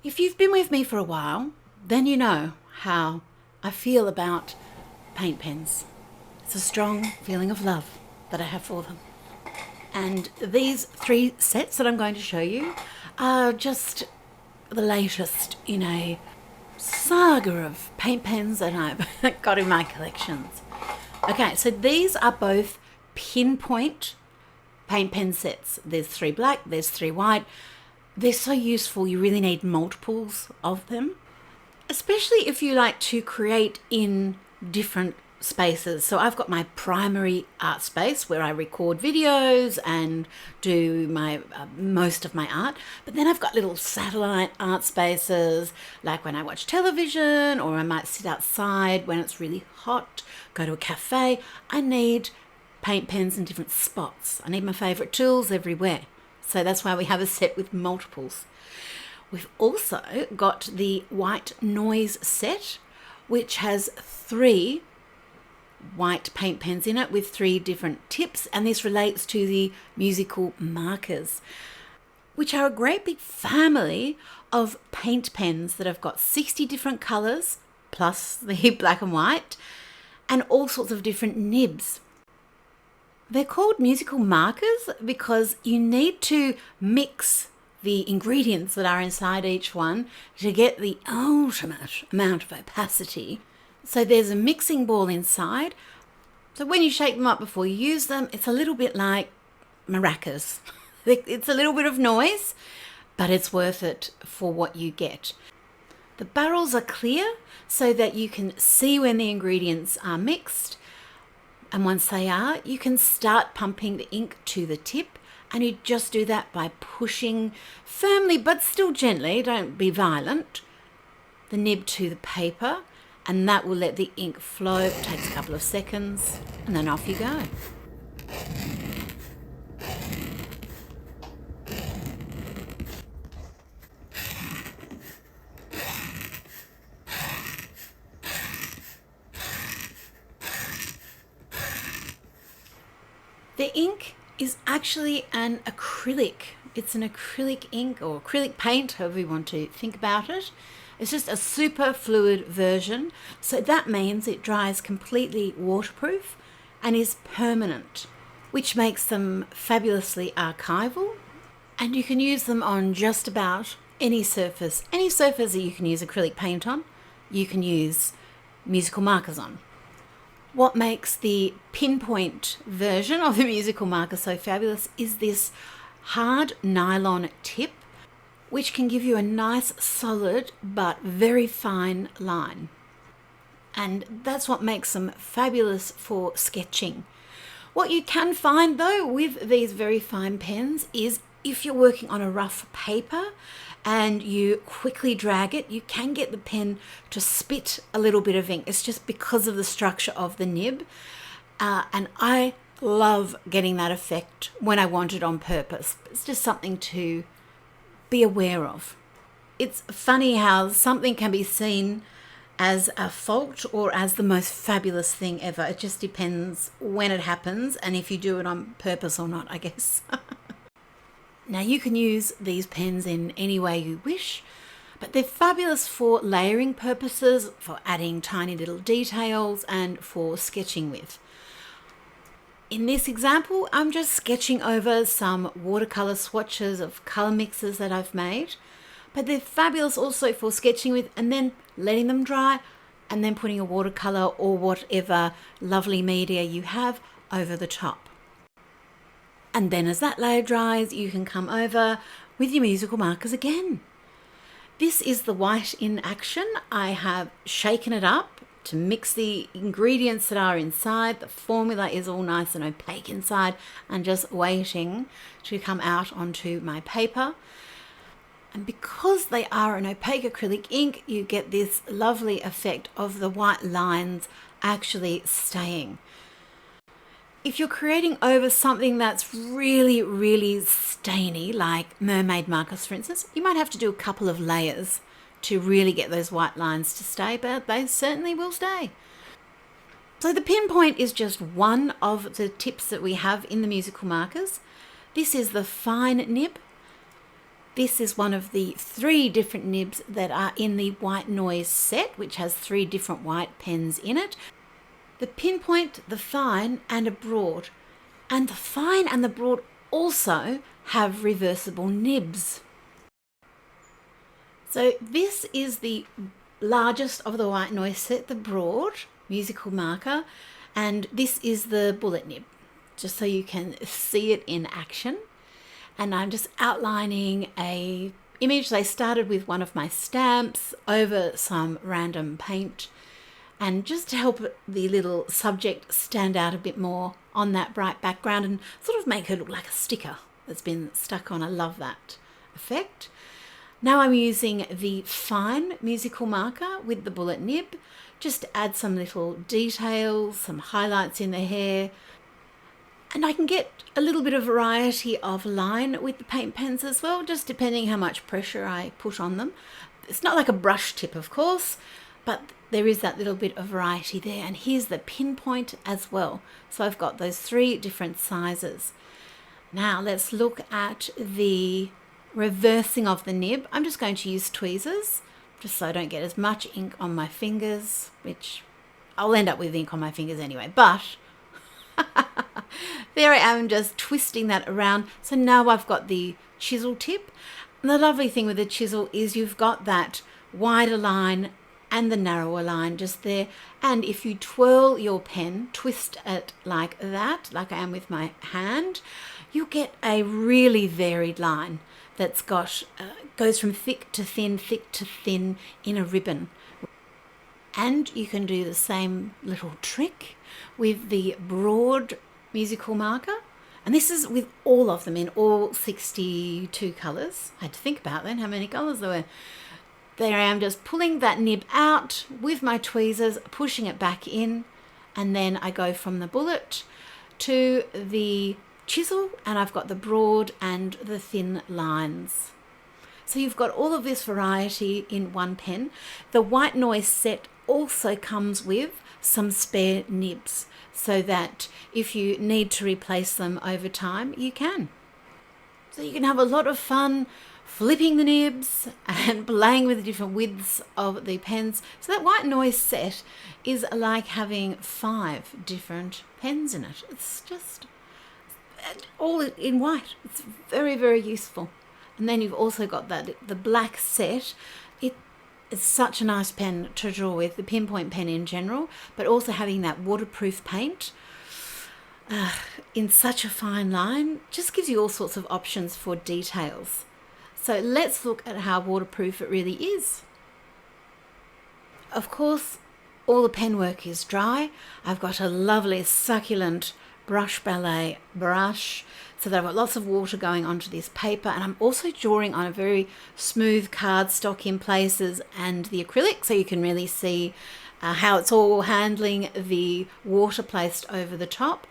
If you've been with me for a while, then you know how I feel about paint pens. It's a strong feeling of love that I have for them. And these 3 sets that I'm going to show you are just the latest in a saga of paint pens that I've got in my collections. Okay, so these are both pinpoint paint pen sets. There's 3 black, there's 3 white. They're so useful, you really need multiples of them, especially if you like to create in different spaces. So I've got my primary art space where I record videos and do my most of my art, but then I've got little satellite art spaces, like when I watch television, or I might sit outside when it's really hot, go to a cafe. I need paint pens in different spots. I need my favorite tools everywhere. So that's why we have a set with multiples. We've also got the white noise set, which has 3 white paint pens in it with 3 different tips, and this relates to the musical markers, which are a great big family of paint pens that have got 60 different colours plus the black and white, and all sorts of different nibs. They're called musical markers because you need to mix the ingredients that are inside each one to get the ultimate amount of opacity. So there's a mixing ball inside. So when you shake them up before you use them, it's a little bit like maracas. It's a little bit of noise, but it's worth it for what you get. The barrels are clear so that you can see when the ingredients are mixed. And once they are, you can start pumping the ink to the tip, and you just do that by pushing firmly but still gently, don't be violent, the nib to the paper, and that will let the ink flow. It takes a couple of seconds and then off you go. The ink is actually an acrylic. It's an acrylic ink or acrylic paint, however you want to think about it. It's just a super fluid version. So that means it dries completely waterproof and is permanent, which makes them fabulously archival. And you can use them on just about any surface. Any surface that you can use acrylic paint on, you can use musical markers on. What makes the pinpoint version of the musical marker so fabulous is this hard nylon tip, which can give you a nice solid but very fine line. And that's what makes them fabulous for sketching. What you can find though with these very fine pens is if you're working on a rough paper and you quickly drag it, you can get the pen to spit a little bit of ink. It's just because of the structure of the nib. And I love getting that effect when I want it on purpose. It's just something to be aware of. It's funny how something can be seen as a fault or as the most fabulous thing ever. It just depends when it happens and if you do it on purpose or not, I guess. Now you can use these pens in any way you wish, but they're fabulous for layering purposes, for adding tiny little details, and for sketching with. In this example, I'm just sketching over some watercolor swatches of color mixes that I've made, but they're fabulous also for sketching with and then letting them dry and then putting a watercolor or whatever lovely media you have over the top. And then as that layer dries, you can come over with your musical markers again. This is the white in action. I have shaken it up to mix the ingredients that are inside. The formula is all nice and opaque inside and just waiting to come out onto my paper. And because they are an opaque acrylic ink, you get this lovely effect of the white lines actually staying. If you're creating over something that's really, really stainy, like mermaid markers, for instance, you might have to do a couple of layers to really get those white lines to stay, but they certainly will stay. So the pinpoint is just one of the tips that we have in the musical markers. This is the fine nib. This is one of the 3 different nibs that are in the White Noise set, which has 3 different white pens in it. The Pinpoint, the Fine, and a Broad. And the Fine and the Broad also have reversible nibs. So this is the largest of the White Noise set, the Broad musical marker, and this is the bullet nib, just so you can see it in action. And I'm just outlining a image. They started with one of my stamps over some random paint, and just to help the little subject stand out a bit more on that bright background and sort of make her look like a sticker that's been stuck on. I love that effect. Now I'm using the Fine musical marker with the bullet nib, just to add some little details, some highlights in the hair. And I can get a little bit of variety of line with the paint pens as well, just depending how much pressure I put on them. It's not like a brush tip, of course, but there is that little bit of variety there. And here's the Pinpoint as well. So I've got those 3 different sizes. Now let's look at the reversing of the nib. I'm just going to use tweezers, just so I don't get as much ink on my fingers, which I'll end up with ink on my fingers anyway, but there I am, just twisting that around. So now I've got the chisel tip. And the lovely thing with the chisel is you've got that wider line and the narrower line just there. And if you twirl your pen, twist it like that, like I am with my hand, you'll get a really varied line that's got goes from thick to thin in a ribbon. And you can do the same little trick with the Broad musical marker. And this is with all of them in all 62 colours. I had to think about then how many colours there were. There I am, just pulling that nib out with my tweezers, pushing it back in, and then I go from the bullet to the chisel, and I've got the broad and the thin lines. So you've got all of this variety in one pen. The White Noise set also comes with some spare nibs, so that if you need to replace them over time, you can. So you can have a lot of fun flipping the nibs and playing with the different widths of the pens. So that White Noise set is like having 5 different pens in it. It's just all in white. It's very, very useful. And then you've also got the black set. It's such a nice pen to draw with, the Pinpoint pen in general, but also having that waterproof paint in such a fine line just gives you all sorts of options for details. So let's look at how waterproof it really is. Of course, all the pen work is dry. I've got a lovely succulent Brush Ballet brush, so that I've got lots of water going onto this paper, and I'm also drawing on a very smooth cardstock in places and the acrylic, so you can really see how it's all handling the water placed over the top.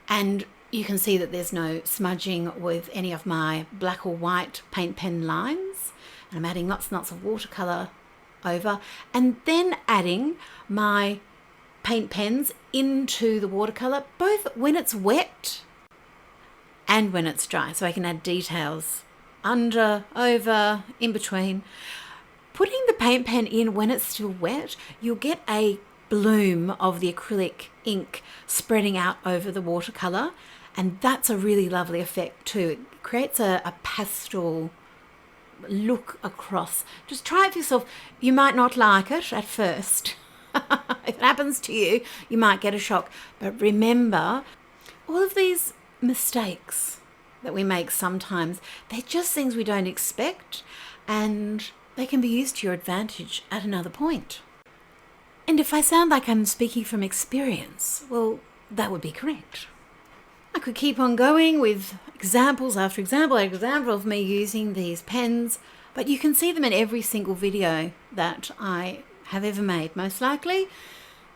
And you can see that there's no smudging with any of my black or white paint pen lines. And I'm adding lots and lots of watercolour over, and then adding my paint pens into the watercolour, both when it's wet and when it's dry, so I can add details under, over, in between. Putting the paint pen in when it's still wet, you'll get a bloom of the acrylic ink spreading out over the watercolour, and that's a really lovely effect too. It creates a pastel look across. Just try it for yourself. You might not like it at first. If it happens to you, you might get a shock. But remember, all of these mistakes that we make sometimes, they're just things we don't expect, and they can be used to your advantage at another point. And if I sound like I'm speaking from experience, well, that would be correct. I could keep on going with examples after example of me using these pens, but you can see them in every single video that I have ever made, most likely.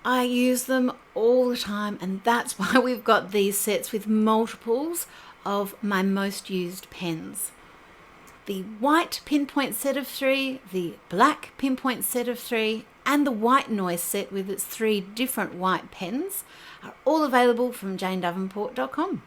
I use them all the time, and that's why we've got these sets with multiples of my most used pens. The white Pinpoint set of 3, the black Pinpoint set of 3, and the White Noise set with its 3 different white pens are all available from JaneDavenport.com.